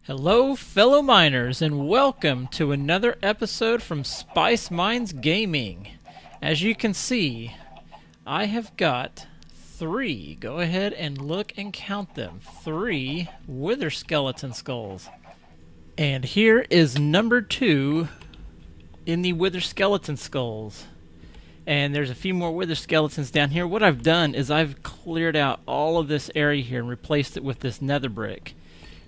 Hello, fellow miners, and welcome to another episode from Spice Mines Gaming. As you can see, I have got three, go ahead and look and count them, three wither skeleton skulls. And here is number 2 in the wither skeleton skulls. And there's a few more wither skeletons down here. What I've done is I've cleared out all of this area here and replaced it with this nether brick.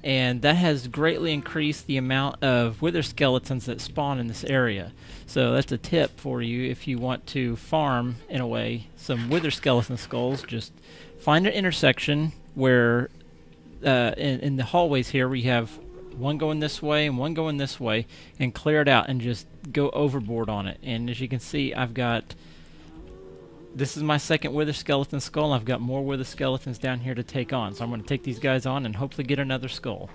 And that has greatly increased the amount of wither skeletons that spawn in this area. So that's a tip for you if you want to farm, in a way, some wither skeleton skulls. Just find an intersection where in the hallways here we have one going this way and one going this way, and clear it out and just go overboard on it. And as you can see, I've got... This is my second wither skeleton skull. I've got more wither skeletons down here to take on. So I'm going to take these guys on and hopefully get another skull.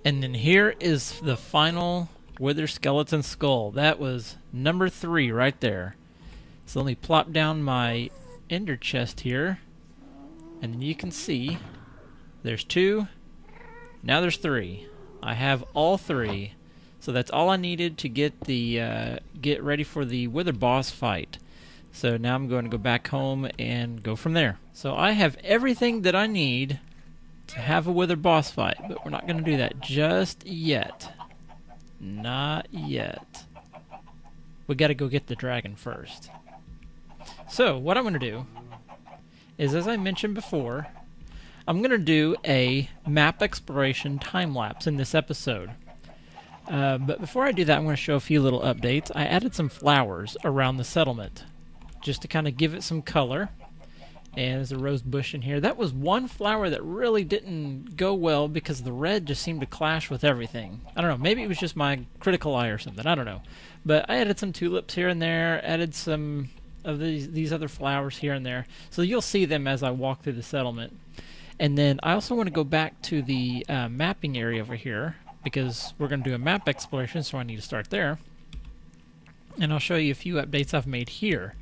And then here is the final wither skeleton skull. That was number 3 right there. So let me plop down my ender chest here. And then you can see there's 2. Now there's 3. I have all 3. So that's all I needed to get the get ready for the wither boss fight. So now I'm going to go back home and go from there. So I have everything that I need to have a wither boss fight, but we're not going to do that just yet. Not yet. We got to go get the dragon first. So what I'm going to do is, as I mentioned before, I'm going to do a map exploration time lapse in this episode. But before I do that, I'm going to show a few little updates. I added some flowers around the settlement, just to kind of give it some color. And there's a rose bush in here. That was one flower that really didn't go well because the red just seemed to clash with everything. I don't know, maybe it was just my critical eye or something, I don't know. But I added some tulips here and there, added some of these other flowers here and there. So you'll see them as I walk through the settlement. And then I also want to go back to the mapping area over here, because we're going to do a map exploration, so I need to start there. And I'll show you a few updates I've made here.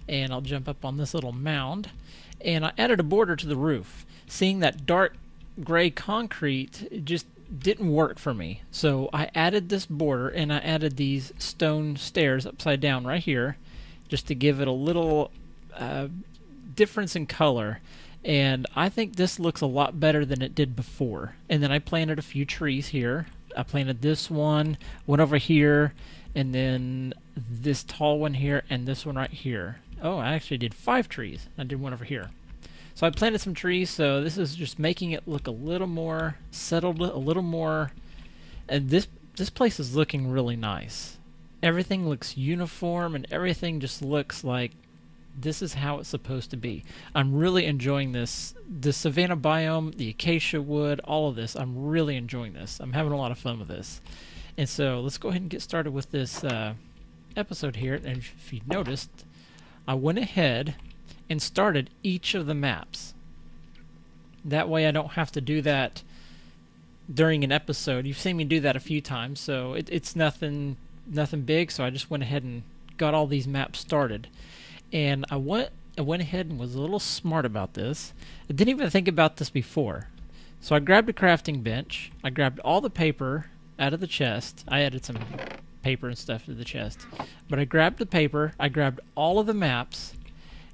And I'll jump up on this little mound, and I added a border to the roof. Seeing that dark gray concrete, it just didn't work for me. So I added this border, and I added these stone stairs upside down right here, just to give it a little difference in color. And I think this looks a lot better than it did before. And then I planted a few trees here. I planted this one over here, and then this tall one here, and this one right here. Oh, I actually did 5 trees. I did one over here. So I planted some trees, so this is just making it look a little more settled, a little more... And this place is looking really nice. Everything looks uniform, and everything just looks like this is how it's supposed to be. I'm really enjoying this. The savanna biome, the acacia wood, all of this. I'm really enjoying this. I'm having a lot of fun with this. And so let's go ahead and get started with this episode here. And if you noticed, I went ahead and started each of the maps. That way I don't have to do that during an episode. You've seen me do that a few times, so it's nothing big. So I just went ahead and got all these maps started. And I went ahead and was a little smart about this. I didn't even think about this before. So I grabbed a crafting bench. I grabbed all the paper out of the chest. I added some paper and stuff to the chest. But I grabbed the paper, I grabbed all of the maps,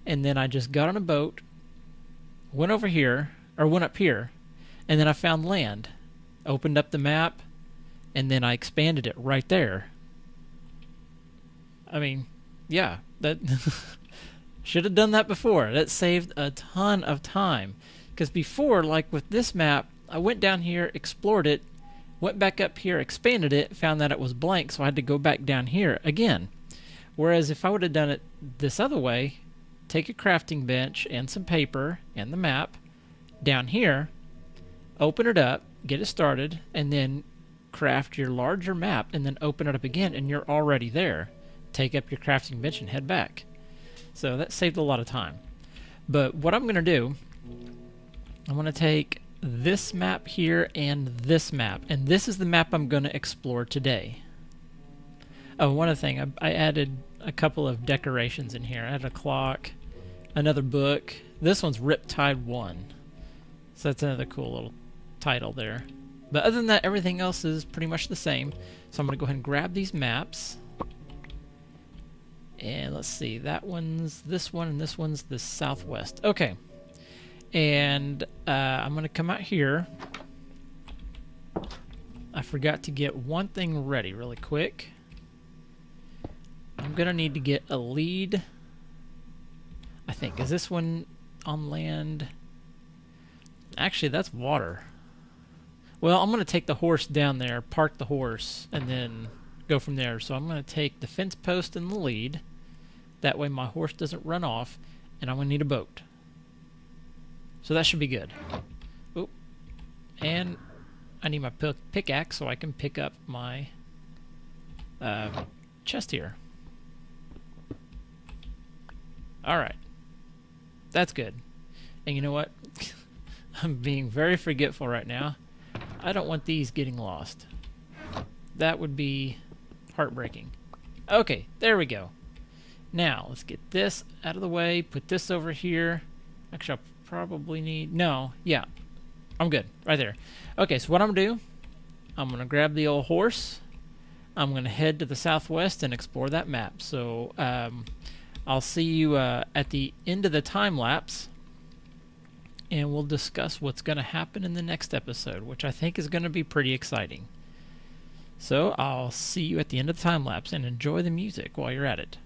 and then I just got on a boat, went over here, or went up here, and then I found land. Opened up the map, and then I expanded it right there. I mean, yeah, that should have done that before. That saved a ton of time. Because before, like with this map, I went down here, explored it, went back up here, expanded it, found that it was blank, so I had to go back down here again. Whereas if I would have done it this other way, take a crafting bench and some paper and the map down here, open it up, get it started, and then craft your larger map, and then open it up again, and you're already there. Take up your crafting bench and head back. So that saved a lot of time. But what I'm going to do, I'm going to take this map here and this map, and this is the map I'm going to explore today. Oh, one other thing, I added a couple of decorations in here. I added a clock, another book. This one's Riptide 1, so that's another cool little title there. But other than that, everything else is pretty much the same. So I'm going to go ahead and grab these maps. And let's see, that one's this one, and this one's the southwest. Okay. And I'm going to come out here. I forgot to get one thing ready really quick. I'm going to need to get a lead. I think. Is this one on land? Actually, that's water. Well, I'm going to take the horse down there, park the horse, and then go from there. So I'm going to take the fence post and the lead. That way my horse doesn't run off, and I'm going to need a boat. So that should be good. Oop. And I need my pickaxe so I can pick up my chest here. Alright. That's good. And you know what? I'm being very forgetful right now. I don't want these getting lost. That would be heartbreaking. Okay, there we go. Now, let's get this out of the way. Put this over here. Actually, I'll probably need... No, yeah. I'm good. Right there. Okay, so what I'm going to do, I'm going to grab the old horse. I'm going to head to the southwest and explore that map. So, I'll see you at the end of the time lapse. And we'll discuss what's going to happen in the next episode, which I think is going to be pretty exciting. So, I'll see you at the end of the time lapse, and enjoy the music while you're at it.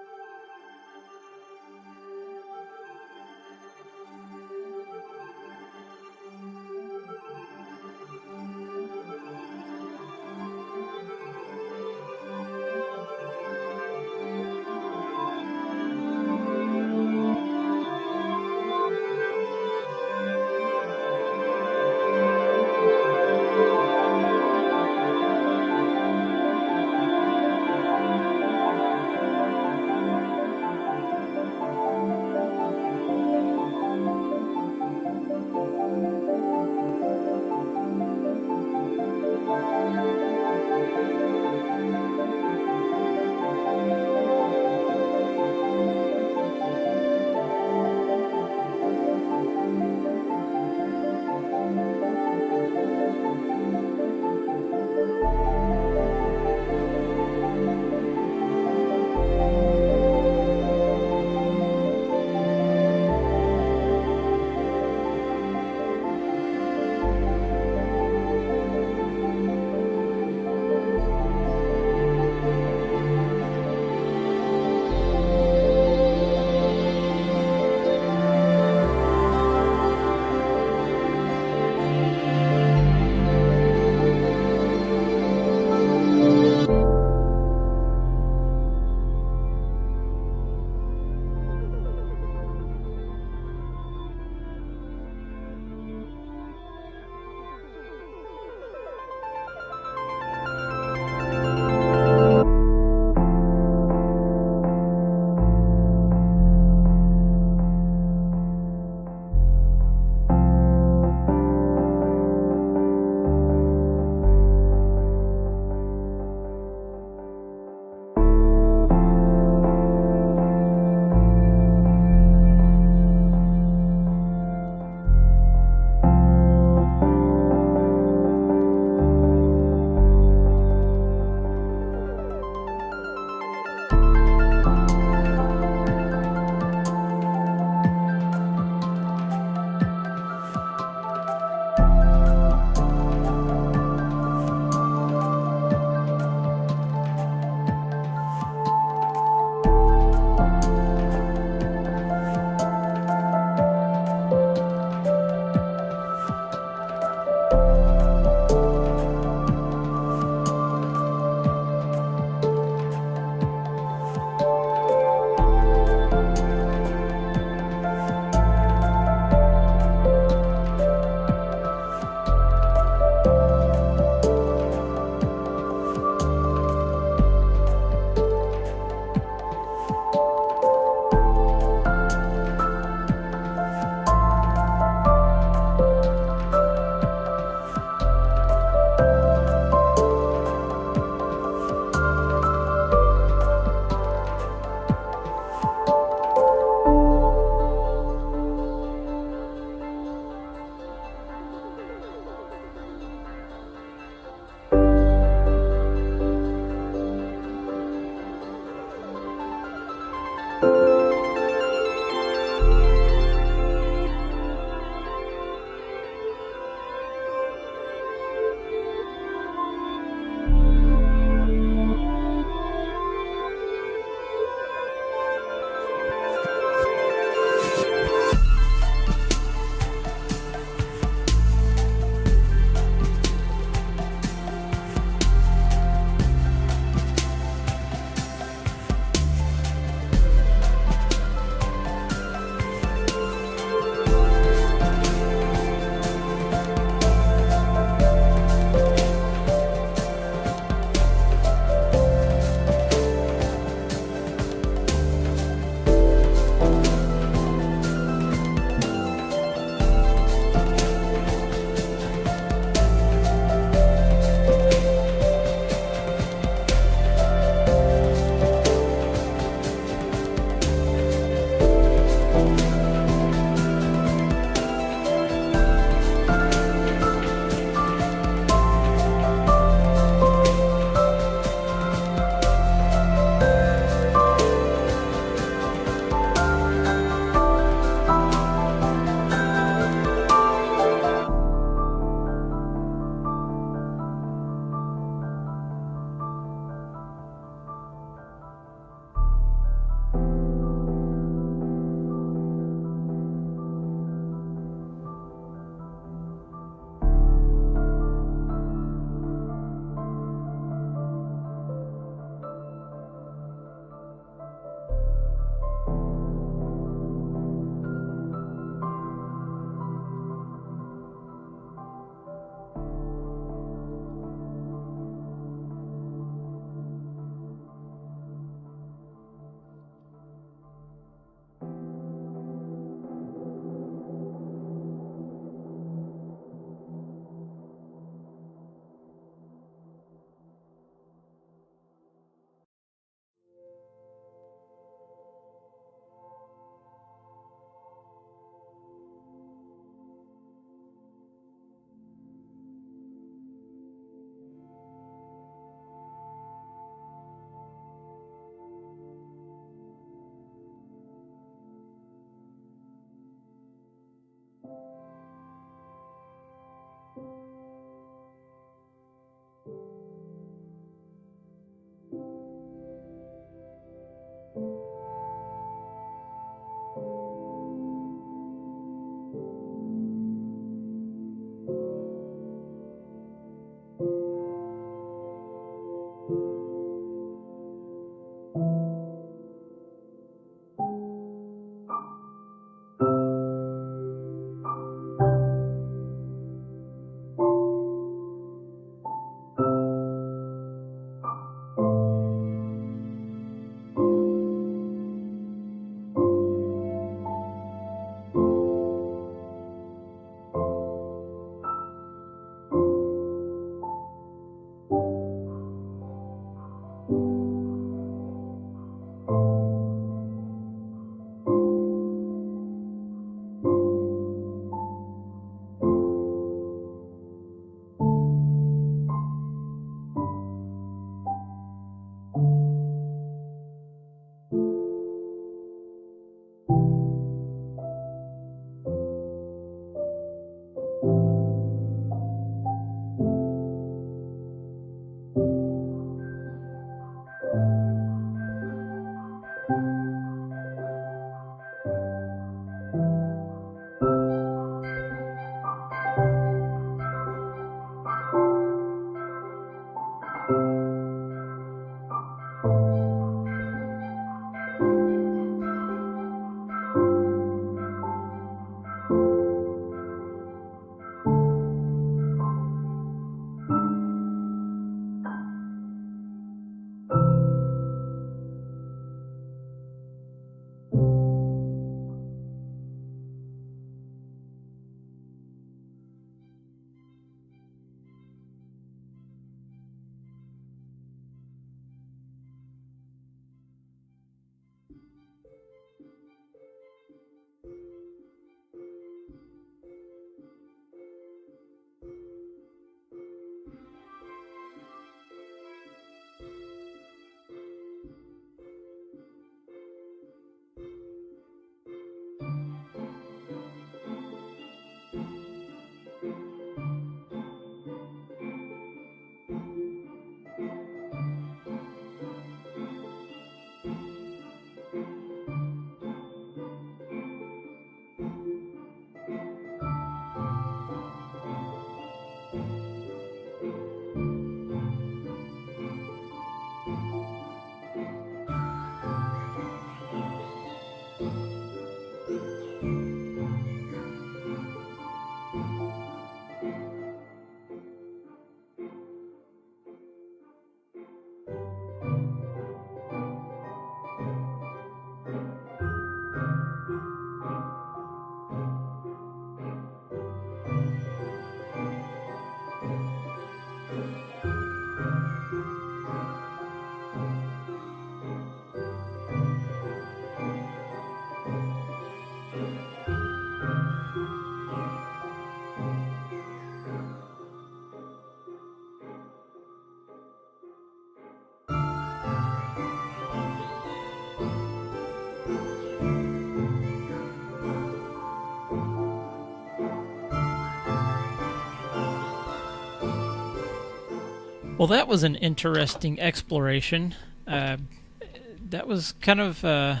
Well, that was an interesting exploration. That was kind of it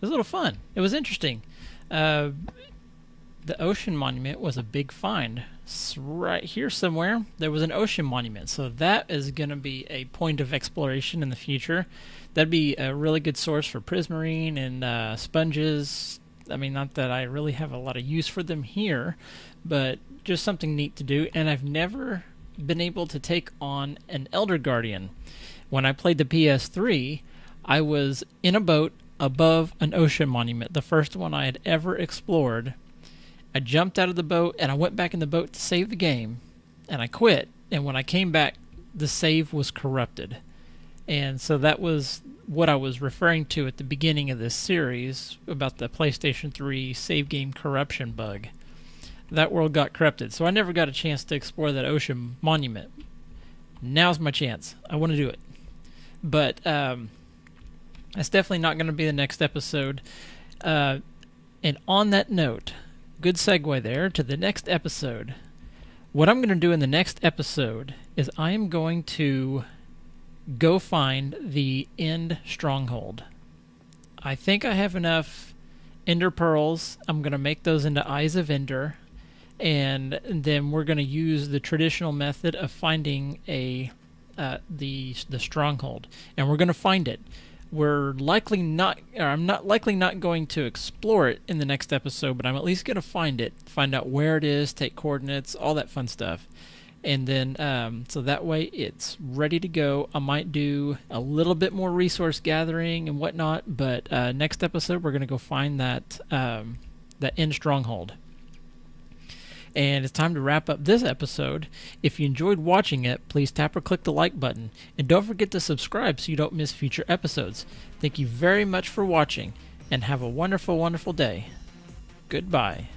was a little fun. It was interesting. Uh, the ocean monument was a big find. Right here somewhere, there was an ocean monument. So that is going to be a point of exploration in the future. That'd be a really good source for prismarine and sponges. I mean, not that I really have a lot of use for them here, but just something neat to do. And I've never been able to take on an Elder Guardian. When I played the PS3, I was in a boat above an ocean monument, the first one I had ever explored. I jumped out of the boat and I went back in the boat to save the game, and I quit. And when I came back, the save was corrupted. And so that was what I was referring to at the beginning of this series about the PlayStation 3 save game corruption bug. That world got corrupted, so I never got a chance to explore that ocean monument. Now's my chance. I want to do it. But that's definitely not going to be the next episode. And on that note, good segue there to the next episode. What I'm going to do in the next episode is I am going to go find the End Stronghold. I think I have enough Ender Pearls. I'm going to make those into Eyes of Ender, and then we're going to use the traditional method of finding the stronghold, and we're going to find it. I'm not likely not going to explore it in the next episode, but I'm at least going to find it, find out where it is, take coordinates, all that fun stuff. And then, so that way it's ready to go. I might do a little bit more resource gathering and whatnot, but next episode we're going to go find that End Stronghold. And it's time to wrap up this episode. If you enjoyed watching it, please tap or click the like button. And don't forget to subscribe so you don't miss future episodes. Thank you very much for watching, and have a wonderful, wonderful day. Goodbye.